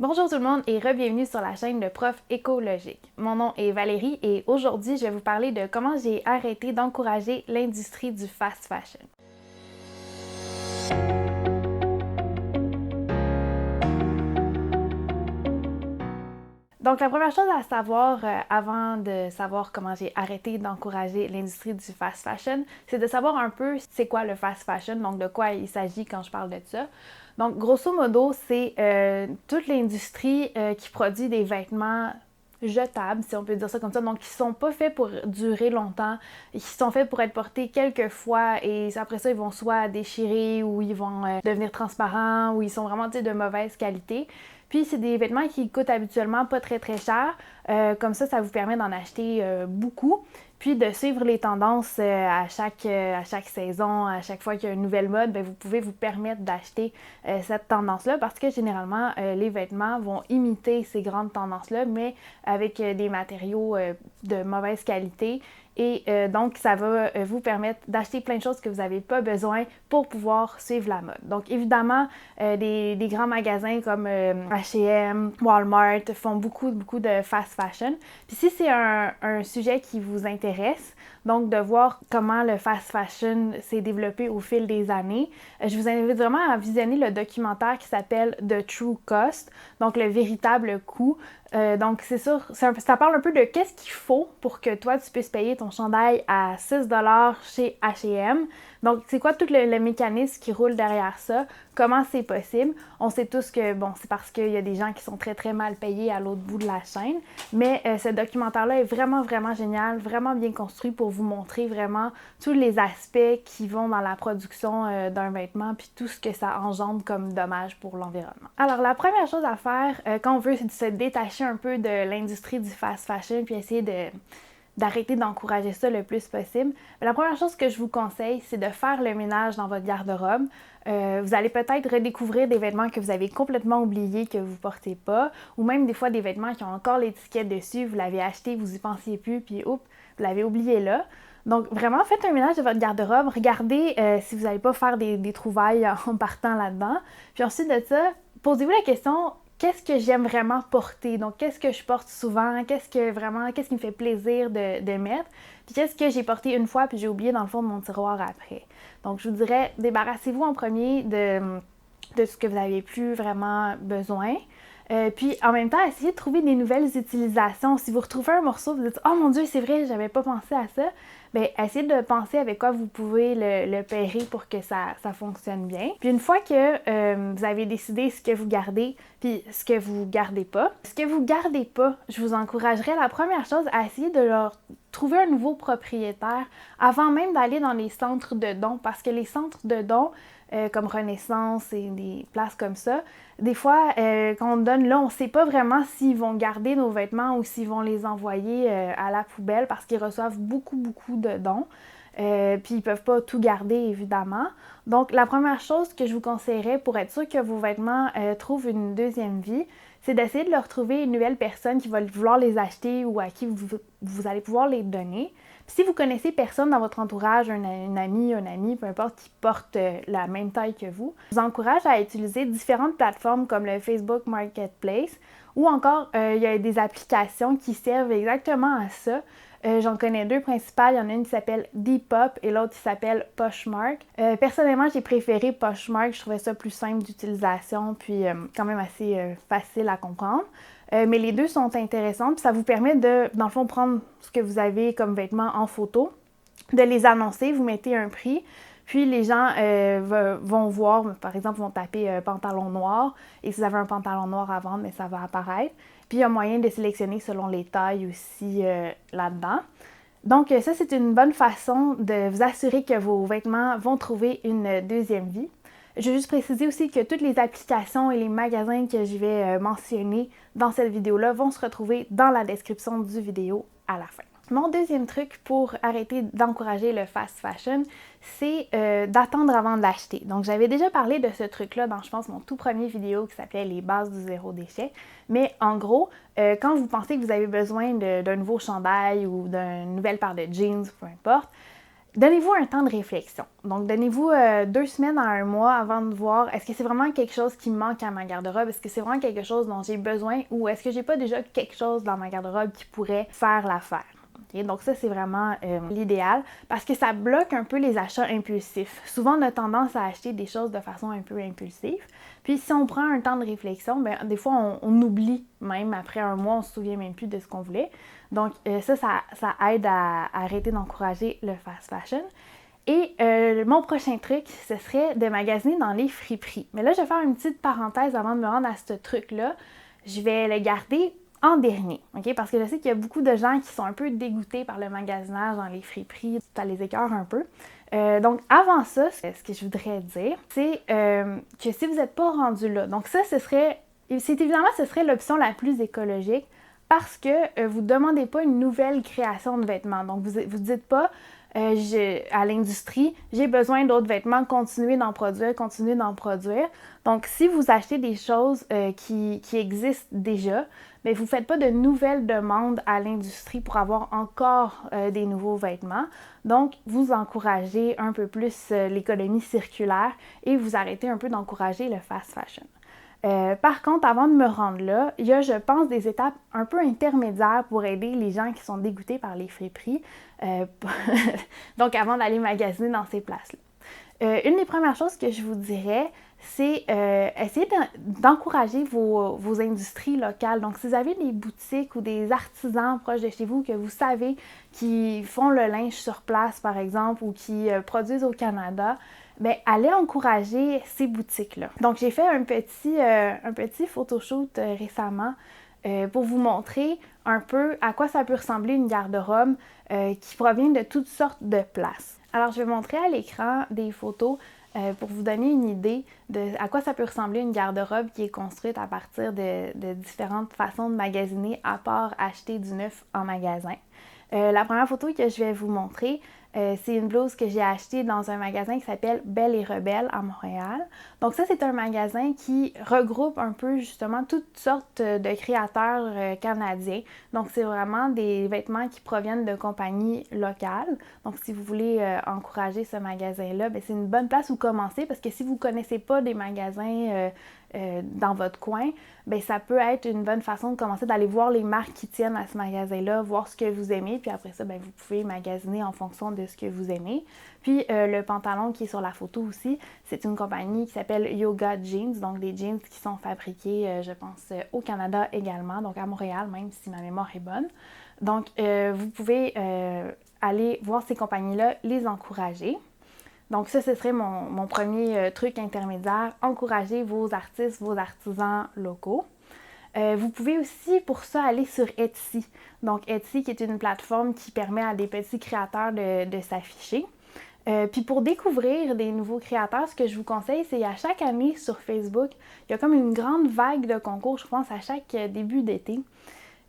Bonjour tout le monde et re-bienvenue sur la chaîne de Prof Écologique. Mon nom est Valérie et aujourd'hui je vais vous parler de comment j'ai arrêté d'encourager l'industrie du fast fashion. Donc la première chose à savoir avant de savoir comment j'ai arrêté d'encourager l'industrie du fast fashion, c'est de savoir un peu c'est quoi le fast fashion, donc de quoi il s'agit quand je parle de ça. Donc grosso modo, c'est toute l'industrie qui produit des vêtements jetables, si on peut dire ça comme ça, donc qui sont pas faits pour durer longtemps, qui sont faits pour être portés quelques fois et après ça ils vont soit déchirer ou ils vont devenir transparents ou ils sont vraiment de mauvaise qualité. Puis c'est des vêtements qui coûtent habituellement pas très cher, comme ça vous permet d'en acheter beaucoup. Puis de suivre les tendances à chaque saison, à chaque fois qu'il y a une nouvelle mode, bien, vous pouvez vous permettre d'acheter cette tendance-là parce que généralement, les vêtements vont imiter ces grandes tendances-là, mais avec des matériaux de mauvaise qualité. Et donc, ça va vous permettre d'acheter plein de choses que vous n'avez pas besoin pour pouvoir suivre la mode. Donc, évidemment, des grands magasins comme H&M, Walmart font beaucoup de fast fashion. Puis si c'est un sujet qui vous intéresse, donc de voir comment le fast fashion s'est développé au fil des années, je vous invite vraiment à visionner le documentaire qui s'appelle The True Cost, donc le véritable coût. Donc c'est sûr, ça parle un peu de qu'est-ce qu'il faut pour que toi tu puisses payer ton chandail à 6$ chez H&M. Donc c'est quoi tout le mécanisme qui roule derrière ça, comment c'est possible. On sait tous que bon, c'est parce qu'il y a des gens qui sont très mal payés à l'autre bout de la chaîne, mais ce documentaire-là est vraiment génial, vraiment bien construit pour vous montrer vraiment tous les aspects qui vont dans la production d'un vêtement puis tout ce que ça engendre comme dommage pour l'environnement. Alors la première chose à faire quand on veut se détacher un peu de l'industrie du fast fashion puis essayer d'arrêter d'encourager ça le plus possible. La première chose que je vous conseille, c'est de faire le ménage dans votre garde-robe. Vous allez peut-être redécouvrir des vêtements que vous avez complètement oubliés, que vous ne portez pas, ou même des fois des vêtements qui ont encore l'étiquette dessus, vous l'avez acheté, vous y pensiez plus, puis oups, vous l'avez oublié là. Donc vraiment, faites un ménage de votre garde-robe, regardez si vous n'allez pas faire des trouvailles en partant là-dedans. Puis ensuite de ça, posez-vous la question, qu'est-ce que j'aime vraiment porter? Donc, qu'est-ce que je porte souvent? Qu'est-ce qui me fait plaisir de mettre? Puis, qu'est-ce que j'ai porté une fois puis j'ai oublié dans le fond de mon tiroir après? Donc, je vous dirais, débarrassez-vous en premier de ce que vous n'avez plus vraiment besoin. Puis, en même temps, essayez de trouver des nouvelles utilisations. Si vous retrouvez un morceau, vous dites « Oh mon Dieu, c'est vrai, j'avais pas pensé à ça », bien, essayez de penser avec quoi vous pouvez le pairer pour que ça fonctionne bien. Puis une fois que vous avez décidé ce que vous gardez puis ce que vous gardez pas, je vous encouragerais la première chose à essayer de leur trouver un nouveau propriétaire avant même d'aller dans les centres de dons parce que les centres de dons comme Renaissance et des places comme ça, des fois, quand on donne là, on ne sait pas vraiment s'ils vont garder nos vêtements ou s'ils vont les envoyer à la poubelle parce qu'ils reçoivent beaucoup de dons. Puis ils ne peuvent pas tout garder, évidemment. Donc, la première chose que je vous conseillerais pour être sûr que vos vêtements trouvent une deuxième vie, c'est d'essayer de leur trouver une nouvelle personne qui va vouloir les acheter ou à qui vous allez pouvoir les donner. Puis si vous connaissez personne dans votre entourage, une amie, un ami, peu importe, qui porte la même taille que vous, je vous encourage à utiliser différentes plateformes comme le Facebook Marketplace ou encore il y a des applications qui servent exactement à ça. J'en connais deux principales. Il y en a une qui s'appelle Depop et l'autre qui s'appelle Poshmark. Personnellement, j'ai préféré Poshmark. Je trouvais ça plus simple d'utilisation puis quand même assez facile à comprendre. Mais les deux sont intéressantes. Puis ça vous permet de, dans le fond, prendre ce que vous avez comme vêtements en photo, de les annoncer, vous mettez un prix. Puis les gens vont voir, par exemple, vont taper pantalon noir. Et si vous avez un pantalon noir à vendre, mais ça va apparaître. Puis il y a moyen de sélectionner selon les tailles aussi là-dedans. Donc ça, c'est une bonne façon de vous assurer que vos vêtements vont trouver une deuxième vie. Je veux juste préciser aussi que toutes les applications et les magasins que je vais mentionner dans cette vidéo-là vont se retrouver dans la description du vidéo à la fin. Mon deuxième truc pour arrêter d'encourager le fast fashion, c'est d'attendre avant de l'acheter. Donc, j'avais déjà parlé de ce truc-là dans, je pense, mon tout premier vidéo qui s'appelait « Les bases du zéro déchet ». Mais en gros, quand vous pensez que vous avez besoin d'un nouveau chandail ou d'une nouvelle paire de jeans, peu importe, Donnez-vous un temps de réflexion. Donc, donnez-vous 2 semaines à 1 mois avant de voir est-ce que c'est vraiment quelque chose qui me manque à ma garde-robe, est-ce que c'est vraiment quelque chose dont j'ai besoin ou est-ce que j'ai pas déjà quelque chose dans ma garde-robe qui pourrait faire l'affaire. Okay? Donc ça, c'est vraiment l'idéal parce que ça bloque un peu les achats impulsifs. Souvent, on a tendance à acheter des choses de façon un peu impulsive. Puis si on prend un temps de réflexion, bien, des fois, on oublie même après 1 mois, on se souvient même plus de ce qu'on voulait. Donc ça aide à arrêter d'encourager le fast fashion. Et mon prochain truc, ce serait de magasiner dans les friperies. Mais là, je vais faire une petite parenthèse avant de me rendre à ce truc-là. Je vais le garder en dernier, OK? Parce que je sais qu'il y a beaucoup de gens qui sont un peu dégoûtés par le magasinage dans les friperies. Ça les écœure un peu. Donc, avant ça, ce que je voudrais dire, c'est que si vous n'êtes pas rendu là, donc ça, ce serait l'option la plus écologique parce que vous ne demandez pas une nouvelle création de vêtements. Donc, vous ne dites pas à l'industrie, j'ai besoin d'autres vêtements, continuez d'en produire. Donc, si vous achetez des choses qui existent déjà, mais vous ne faites pas de nouvelles demandes à l'industrie pour avoir encore des nouveaux vêtements. Donc, vous encouragez un peu plus l'économie circulaire et vous arrêtez un peu d'encourager le fast fashion. Par contre, avant de me rendre là, il y a, je pense, des étapes un peu intermédiaires pour aider les gens qui sont dégoûtés par les friperies. Donc, avant d'aller magasiner dans ces places-là. Une des premières choses que je vous dirais, c'est essayer d'encourager vos industries locales. Donc, si vous avez des boutiques ou des artisans proches de chez vous que vous savez qui font le linge sur place, par exemple, ou qui produisent au Canada, bien, allez encourager ces boutiques-là. Donc, j'ai fait un petit photoshoot récemment pour vous montrer un peu à quoi ça peut ressembler une garde-robe qui provient de toutes sortes de places. Alors, je vais montrer à l'écran des photos pour vous donner une idée de à quoi ça peut ressembler une garde-robe qui est construite à partir de différentes façons de magasiner, à part acheter du neuf en magasin. La première photo que je vais vous montrer, c'est une blouse que j'ai achetée dans un magasin qui s'appelle Belle et Rebelle à Montréal. Donc ça, c'est un magasin qui regroupe un peu justement toutes sortes de créateurs canadiens. Donc c'est vraiment des vêtements qui proviennent de compagnies locales. Donc si vous voulez encourager ce magasin-là, bien, c'est une bonne place où commencer parce que si vous ne connaissez pas des magasins dans votre coin, bien, ça peut être une bonne façon de commencer d'aller voir les marques qui tiennent à ce magasin-là, voir ce que vous aimez, puis après ça, bien, vous pouvez magasiner en fonction de ce que vous aimez. Puis le pantalon qui est sur la photo aussi, c'est une compagnie qui s'appelle Yoga Jeans, donc des jeans qui sont fabriqués, je pense, au Canada également, donc à Montréal, même si ma mémoire est bonne. Donc, vous pouvez aller voir ces compagnies-là, les encourager. Donc ça, ce serait mon premier truc intermédiaire, encourager vos artistes, vos artisans locaux. Vous pouvez aussi pour ça aller sur Etsy. Donc Etsy qui est une plateforme qui permet à des petits créateurs de s'afficher. Puis pour découvrir des nouveaux créateurs, ce que je vous conseille, c'est à chaque année sur Facebook, il y a comme une grande vague de concours, je pense à chaque début d'été.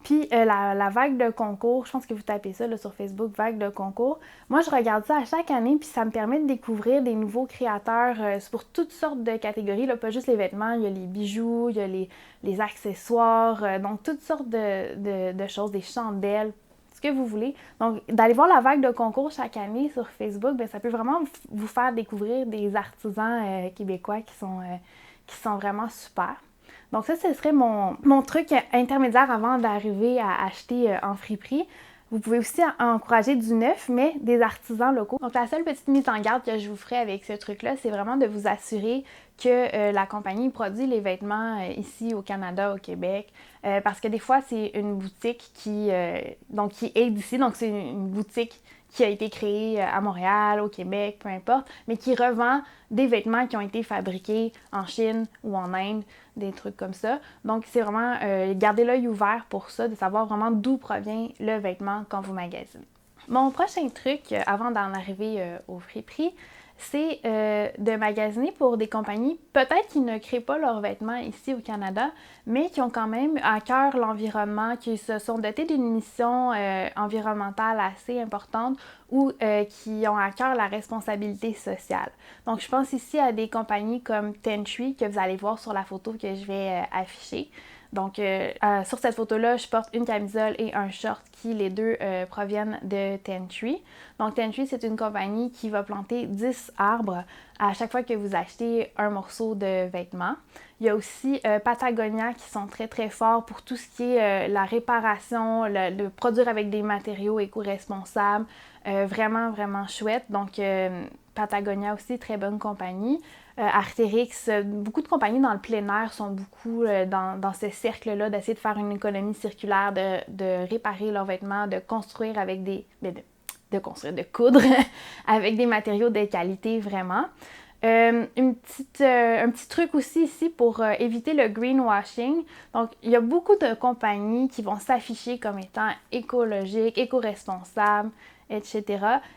Puis la vague de concours, je pense que vous tapez ça là, sur Facebook, vague de concours. Moi, je regarde ça à chaque année, puis ça me permet de découvrir des nouveaux créateurs pour toutes sortes de catégories. Là, pas juste les vêtements, il y a les bijoux, il y a les accessoires, donc toutes sortes de choses, des chandelles, ce que vous voulez. Donc, d'aller voir la vague de concours chaque année sur Facebook, bien, ça peut vraiment vous faire découvrir des artisans québécois qui sont vraiment super. Donc ça, ce serait mon truc intermédiaire avant d'arriver à acheter en friperie. Vous pouvez aussi encourager du neuf, mais des artisans locaux. Donc la seule petite mise en garde que je vous ferai avec ce truc-là, c'est vraiment de vous assurer que la compagnie produit les vêtements ici au Canada, au Québec. Parce que des fois, c'est une boutique qui est d'ici, donc c'est une boutique qui a été créée à Montréal, au Québec, peu importe, mais qui revend des vêtements qui ont été fabriqués en Chine ou en Inde, des trucs comme ça. Donc, c'est vraiment garder l'œil ouvert pour ça, de savoir vraiment d'où provient le vêtement quand vous magasinez. Mon prochain truc, avant d'en arriver au friperie, c'est de magasiner pour des compagnies, peut-être qui ne créent pas leurs vêtements ici au Canada, mais qui ont quand même à cœur l'environnement, qui se sont dotés d'une mission environnementale assez importante ou qui ont à cœur la responsabilité sociale. Donc, je pense ici à des compagnies comme Ten Tree, que vous allez voir sur la photo que je vais afficher. Donc, sur cette photo-là, je porte une camisole et un short qui, les deux, proviennent de Ten Tree. Donc, Ten Tree, c'est une compagnie qui va planter 10 arbres à chaque fois que vous achetez un morceau de vêtement. Il y a aussi Patagonia qui sont très, très forts pour tout ce qui est la réparation, le produire avec des matériaux éco-responsables. Vraiment, vraiment chouette. Donc, Patagonia aussi, très bonne compagnie. Arc'teryx, beaucoup de compagnies dans le plein air sont beaucoup dans ce cercle-là d'essayer de faire une économie circulaire, de réparer leurs vêtements, de construire avec des... de coudre avec des matériaux de qualité vraiment. Un petit truc aussi ici pour éviter le greenwashing. Donc, il y a beaucoup de compagnies qui vont s'afficher comme étant écologiques, éco-responsables, etc.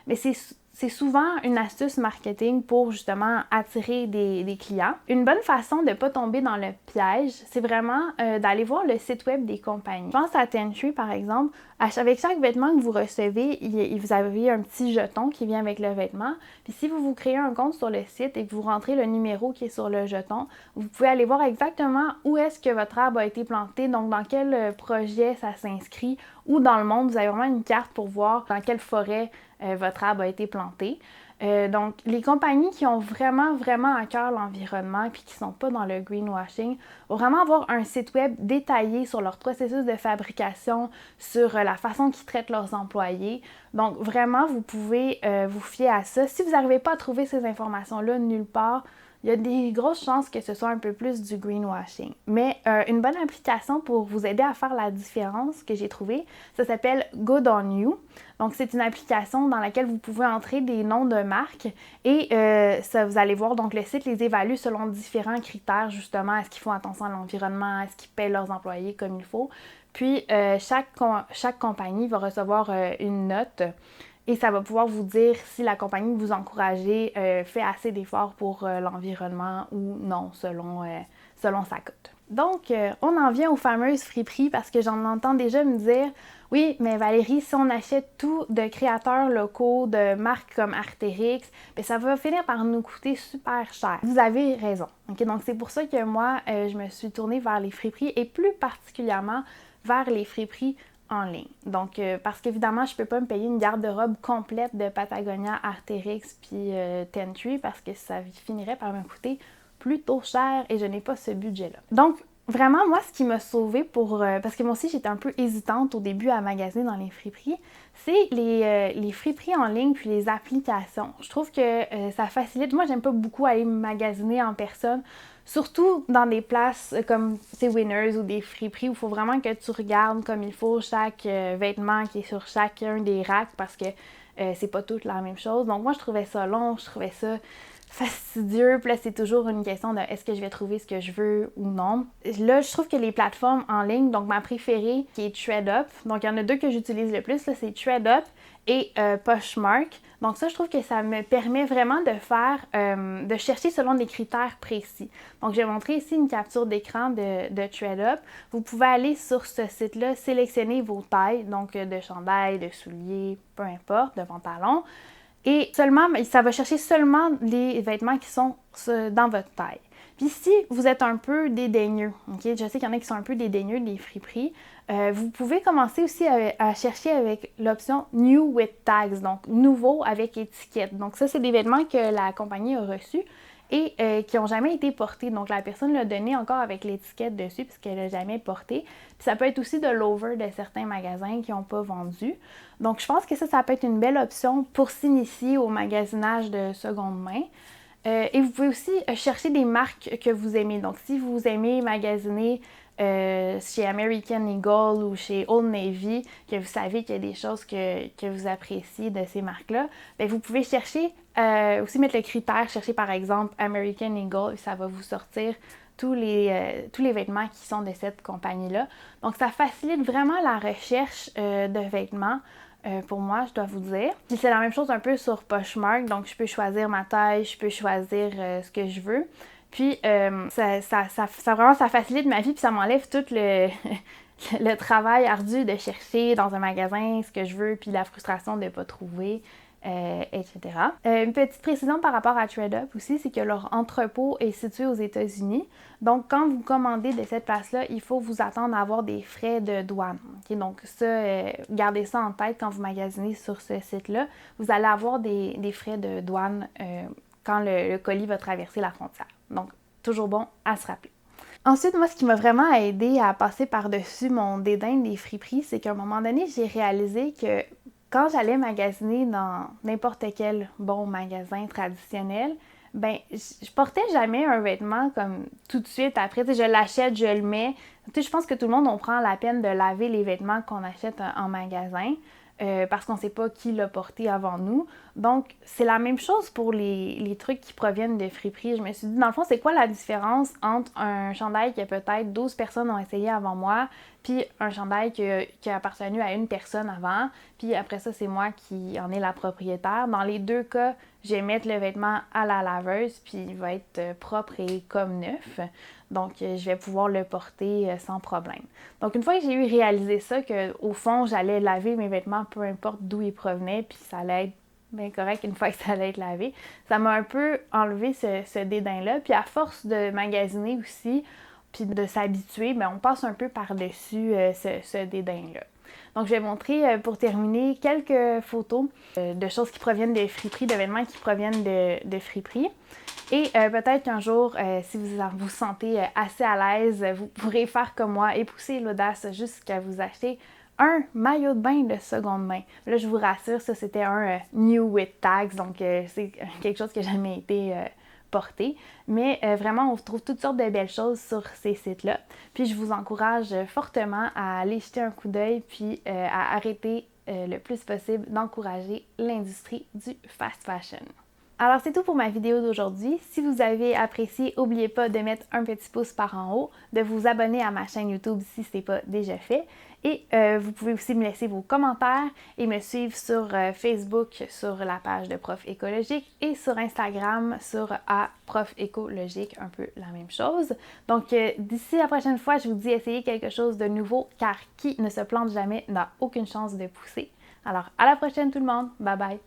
Mais c'est souvent une astuce marketing pour justement attirer des clients. Une bonne façon de ne pas tomber dans le piège, c'est vraiment d'aller voir le site web des compagnies. Je pense à Ten Tree par exemple. Avec chaque vêtement que vous recevez, vous avez un petit jeton qui vient avec le vêtement. Puis si vous créez un compte sur le site et que vous rentrez le numéro qui est sur le jeton, vous pouvez aller voir exactement où est-ce que votre arbre a été planté, donc dans quel projet ça s'inscrit, ou dans le monde, vous avez vraiment une carte pour voir dans quelle forêt votre arbre a été planté. Donc, les compagnies qui ont vraiment, vraiment à cœur l'environnement et qui ne sont pas dans le greenwashing vont vraiment avoir un site web détaillé sur leur processus de fabrication, sur la façon qu'ils traitent leurs employés. Donc, vraiment, vous pouvez vous fier à ça. Si vous n'arrivez pas à trouver ces informations-là nulle part, il y a des grosses chances que ce soit un peu plus du greenwashing. Mais une bonne application pour vous aider à faire la différence que j'ai trouvée, ça s'appelle Good On You. Donc, c'est une application dans laquelle vous pouvez entrer des noms de marques et ça, vous allez voir, donc le site les évalue selon différents critères, justement, est-ce qu'ils font attention à l'environnement, est-ce qu'ils paient leurs employés comme il faut. Puis, chaque compagnie va recevoir une note. Et ça va pouvoir vous dire si la compagnie que vous encouragez fait assez d'efforts pour l'environnement ou non, selon sa cote. Donc, on en vient aux fameuses friperies parce que j'en entends déjà me dire « Oui, mais Valérie, si on achète tout de créateurs locaux, de marques comme Arc'teryx, bien, ça va finir par nous coûter super cher. » Vous avez raison. Okay? Donc, c'est pour ça que moi, je me suis tournée vers les friperies et plus particulièrement vers les friperies en ligne. Donc, parce qu'évidemment, je ne peux pas me payer une garde-robe complète de Patagonia, Arc'teryx puis Ten Tree parce que ça finirait par me coûter plutôt cher et je n'ai pas ce budget-là. Donc, vraiment, moi, ce qui m'a sauvée parce que moi aussi, j'étais un peu hésitante au début à magasiner dans les friperies, c'est les friperies en ligne puis les applications. Je trouve que ça facilite. Moi, j'aime pas beaucoup aller magasiner en personne, surtout dans des places comme Winners ou des friperies où il faut vraiment que tu regardes comme il faut chaque vêtement qui est sur chacun des racks parce que c'est pas toute la même chose. Donc moi, je trouvais ça long, je trouvais ça fastidieux. Puis là, c'est toujours une question de est-ce que je vais trouver ce que je veux ou non. Là, je trouve que les plateformes en ligne, donc ma préférée qui est ThreadUp, donc il y en a deux que j'utilise le plus, là, c'est ThreadUp et Poshmark. Donc ça, je trouve que ça me permet vraiment de chercher selon des critères précis. Donc, je vais montrer ici une capture d'écran de ThreadUp. Vous pouvez aller sur ce site-là, sélectionner vos tailles, donc de chandail, de souliers, peu importe, de pantalon. Et ça va chercher seulement les vêtements qui sont dans votre taille. Puis si vous êtes un peu dédaigneux, okay? Je sais qu'il y en a qui sont un peu dédaigneux des friperies, vous pouvez commencer aussi à chercher avec l'option New with Tags, donc nouveau avec étiquette. Donc ça, c'est des vêtements que la compagnie a reçus et qui n'ont jamais été portés. Donc la personne l'a donné encore avec l'étiquette dessus puisqu'elle n'a jamais porté. Puis ça peut être aussi de l'over de certains magasins qui n'ont pas vendu. Donc je pense que ça peut être une belle option pour s'initier au magasinage de seconde main. Et vous pouvez aussi chercher des marques que vous aimez. Donc, si vous aimez magasiner chez American Eagle ou chez Old Navy, que vous savez qu'il y a des choses que vous appréciez de ces marques-là, bien, vous pouvez chercher, aussi mettre le critère, chercher par exemple American Eagle, et ça va vous sortir tous les vêtements qui sont de cette compagnie-là. Donc, ça facilite vraiment la recherche de vêtements. Pour moi, je dois vous dire. Puis c'est la même chose un peu sur Poshmark, donc je peux choisir ma taille, je peux choisir ce que je veux. Puis ça facilite ma vie, puis ça m'enlève tout le travail ardu de chercher dans un magasin ce que je veux, puis la frustration de ne pas trouver, etc. Une petite précision par rapport à TradeUp aussi, c'est que leur entrepôt est situé aux États-Unis. Donc, quand vous commandez de cette place-là, il faut vous attendre à avoir des frais de douane. Okay? Donc, ça, gardez ça en tête quand vous magasinez sur ce site-là. Vous allez avoir des frais de douane quand le colis va traverser la frontière. Donc, toujours bon à se rappeler. Ensuite, moi, ce qui m'a vraiment aidé à passer par-dessus mon dédain des friperies, c'est qu'à un moment donné, j'ai réalisé que quand j'allais magasiner dans n'importe quel bon magasin traditionnel, ben je portais jamais un vêtement comme tout de suite après. Tu sais, je l'achète, je le mets. Tu sais, je pense que tout le monde, on prend la peine de laver les vêtements qu'on achète en magasin. Parce qu'on ne sait pas qui l'a porté avant nous. Donc, c'est la même chose pour les trucs qui proviennent de friperies. Je me suis dit, dans le fond, c'est quoi la différence entre un chandail que peut-être 12 personnes ont essayé avant moi, puis un chandail qui a appartenu à une personne avant, puis après ça, c'est moi qui en est la propriétaire. Dans les deux cas, je vais mettre le vêtement à la laveuse, puis il va être propre et comme neuf. Donc, je vais pouvoir le porter sans problème. Donc, une fois que j'ai eu réalisé ça, qu'au fond, j'allais laver mes vêtements, peu importe d'où ils provenaient, puis ça allait être bien correct une fois que ça allait être lavé, ça m'a un peu enlevé ce dédain-là. Puis à force de magasiner aussi, puis de s'habituer, bien, on passe un peu par-dessus ce dédain-là. Donc, je vais montrer, pour terminer, quelques photos de choses qui proviennent de friperies, de vêtements qui proviennent de friperies. Et peut-être qu'un jour, si vous vous sentez assez à l'aise, vous pourrez faire comme moi et pousser l'audace jusqu'à vous acheter un maillot de bain de seconde main. Là, je vous rassure, ça c'était un new with tags, donc c'est quelque chose qui n'a jamais été porté. Mais vraiment, on trouve toutes sortes de belles choses sur ces sites-là. Puis je vous encourage fortement à aller jeter un coup d'œil, puis à arrêter le plus possible d'encourager l'industrie du fast fashion. Alors, c'est tout pour ma vidéo d'aujourd'hui. Si vous avez apprécié, n'oubliez pas de mettre un petit pouce par en haut, de vous abonner à ma chaîne YouTube si ce n'est pas déjà fait. Et vous pouvez aussi me laisser vos commentaires et me suivre sur Facebook sur la page de Prof Écologique et sur Instagram sur Prof Écologique, un peu la même chose. Donc, d'ici la prochaine fois, je vous dis essayez quelque chose de nouveau car qui ne se plante jamais n'a aucune chance de pousser. Alors, à la prochaine tout le monde. Bye bye!